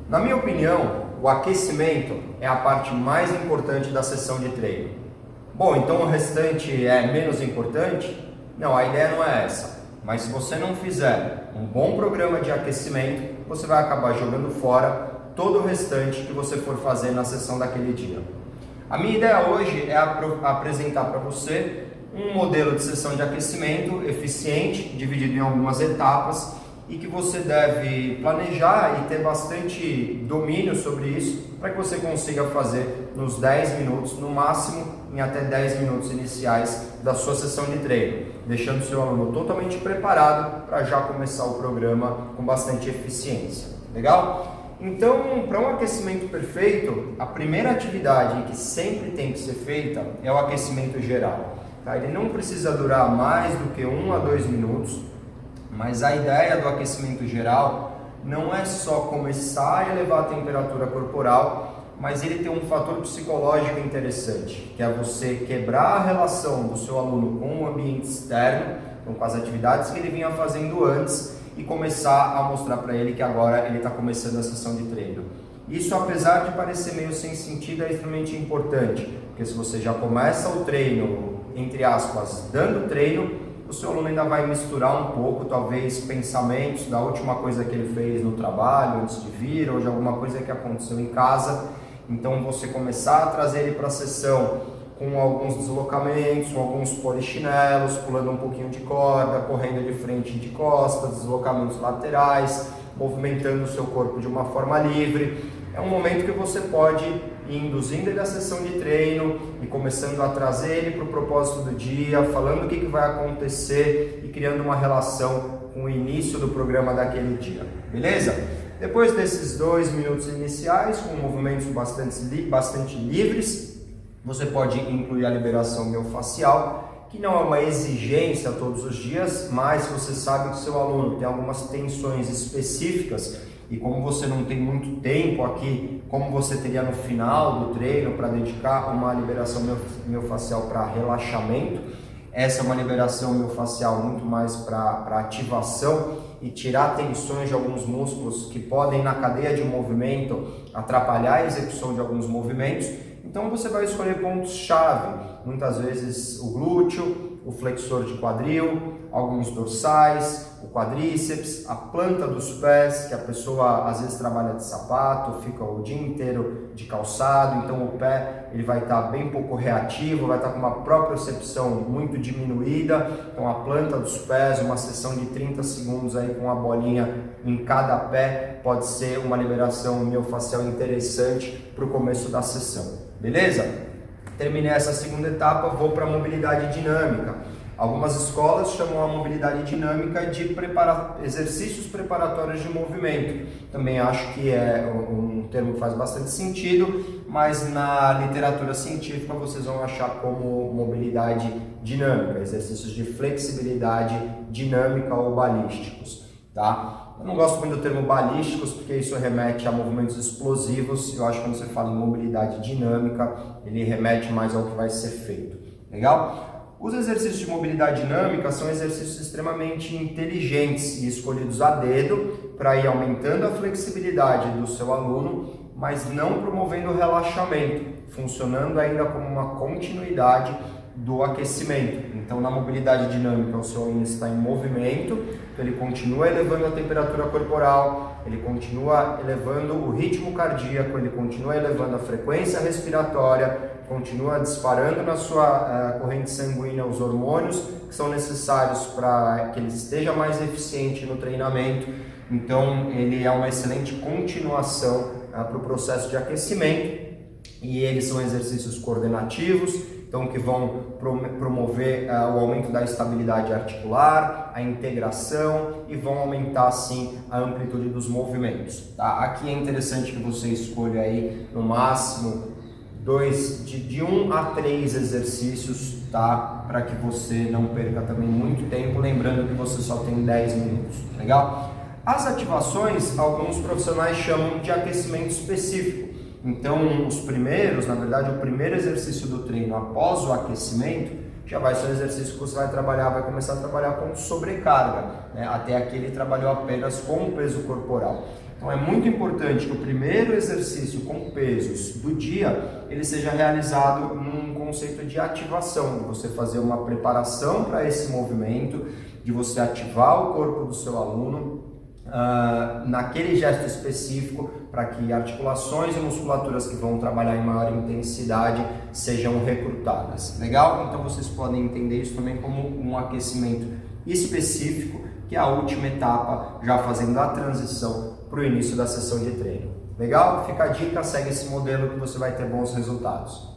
Na minha opinião, o aquecimento é a parte mais importante da sessão de treino. Bom, então o restante é menos importante? Não, a ideia não é essa. Mas se você não fizer um bom programa de aquecimento, você vai acabar jogando fora todo o restante que você for fazer na sessão daquele dia. A minha ideia hoje é apresentar para você um modelo de sessão de aquecimento eficiente, dividido em algumas etapas, e que você deve planejar e ter bastante domínio sobre isso para que você consiga fazer nos 10 minutos, no máximo em até 10 minutos iniciais da sua sessão de treino, deixando o seu aluno totalmente preparado para já começar o programa com bastante eficiência. Legal? Então, para um aquecimento perfeito, a primeira atividade que sempre tem que ser feita é o aquecimento geral. Tá? Ele não precisa durar mais do que 1 a 2 minutos, mas a ideia do aquecimento geral não é só começar a elevar a temperatura corporal, mas ele tem um fator psicológico interessante, que é você quebrar a relação do seu aluno com o ambiente externo, então com as atividades que ele vinha fazendo antes, e começar a mostrar para ele que agora ele está começando a sessão de treino. Isso, apesar de parecer meio sem sentido, é extremamente importante, porque se você já começa o treino, entre aspas, dando treino, o seu aluno ainda vai misturar um pouco, talvez, pensamentos da última coisa que ele fez no trabalho, antes de vir, ou de alguma coisa que aconteceu em casa. Então, você começar a trazer ele para a sessão com alguns deslocamentos, com alguns polichinelos, pulando um pouquinho de corda, correndo de frente e de costas, deslocamentos laterais, movimentando o seu corpo de uma forma livre. É um momento que você pode ir induzindo ele à sessão de treino e começando a trazer ele para o propósito do dia, falando o que vai acontecer e criando uma relação com o início do programa daquele dia, beleza? Depois desses 2 minutos iniciais, com movimentos bastante livres, você pode incluir a liberação miofascial, que não é uma exigência todos os dias, mas se você sabe que o seu aluno tem algumas tensões específicas, e como você não tem muito tempo aqui, como você teria no final do treino para dedicar uma liberação miofascial para relaxamento, essa é uma liberação miofascial muito mais para ativação e tirar tensões de alguns músculos que podem, na cadeia de movimento, atrapalhar a execução de alguns movimentos. Então você vai escolher pontos-chave, muitas vezes o glúteo, o flexor de quadril, alguns dorsais, o quadríceps, a planta dos pés, que a pessoa às vezes trabalha de sapato, fica o dia inteiro de calçado, então o pé ele vai estar bem pouco reativo, vai estar com uma propriocepção muito diminuída, então a planta dos pés, uma sessão de 30 segundos aí com a bolinha em cada pé, pode ser uma liberação miofascial interessante para o começo da sessão, beleza? Terminei essa segunda etapa, vou para a mobilidade dinâmica. Algumas escolas chamam a mobilidade dinâmica de exercícios preparatórios de movimento. Também acho que é um termo que faz bastante sentido, mas na literatura científica vocês vão achar como mobilidade dinâmica, exercícios de flexibilidade dinâmica ou balísticos, tá? Eu não gosto muito do termo balísticos porque isso remete a movimentos explosivos. Eu acho que quando você fala em mobilidade dinâmica, ele remete mais ao que vai ser feito. Legal? Os exercícios de mobilidade dinâmica são exercícios extremamente inteligentes e escolhidos a dedo para ir aumentando a flexibilidade do seu aluno, mas não promovendo o relaxamento, funcionando ainda como uma continuidade do aquecimento. Então, na mobilidade dinâmica, o seu aluno está em movimento, então ele continua elevando a temperatura corporal, ele continua elevando o ritmo cardíaco, ele continua elevando a frequência respiratória, continua disparando na sua corrente sanguínea os hormônios que são necessários para que ele esteja mais eficiente no treinamento. Então, ele é uma excelente continuação para o processo de aquecimento, e eles são exercícios coordenativos, então que vão promover o aumento da estabilidade articular, a integração e vão aumentar assim a amplitude dos movimentos. Tá? Aqui é interessante que você escolha aí no máximo de 1 a 3 exercícios, tá? Para que você não perca também muito tempo, lembrando que você só tem 10 minutos, legal? As ativações, alguns profissionais chamam de aquecimento específico. Então, os primeiros, na verdade, o primeiro exercício do treino após o aquecimento já vai ser um exercício que você vai começar a trabalhar com sobrecarga, né? Até aqui ele trabalhou apenas com o peso corporal. Então é muito importante que o primeiro exercício com pesos do dia, ele seja realizado num conceito de ativação, de você fazer uma preparação para esse movimento, de você ativar o corpo do seu aluno naquele gesto específico, para que articulações e musculaturas que vão trabalhar em maior intensidade sejam recrutadas. Legal? Então vocês podem entender isso também como um aquecimento específico, que é a última etapa, já fazendo a transição para o início da sessão de treino. Legal? Fica a dica, segue esse modelo que você vai ter bons resultados.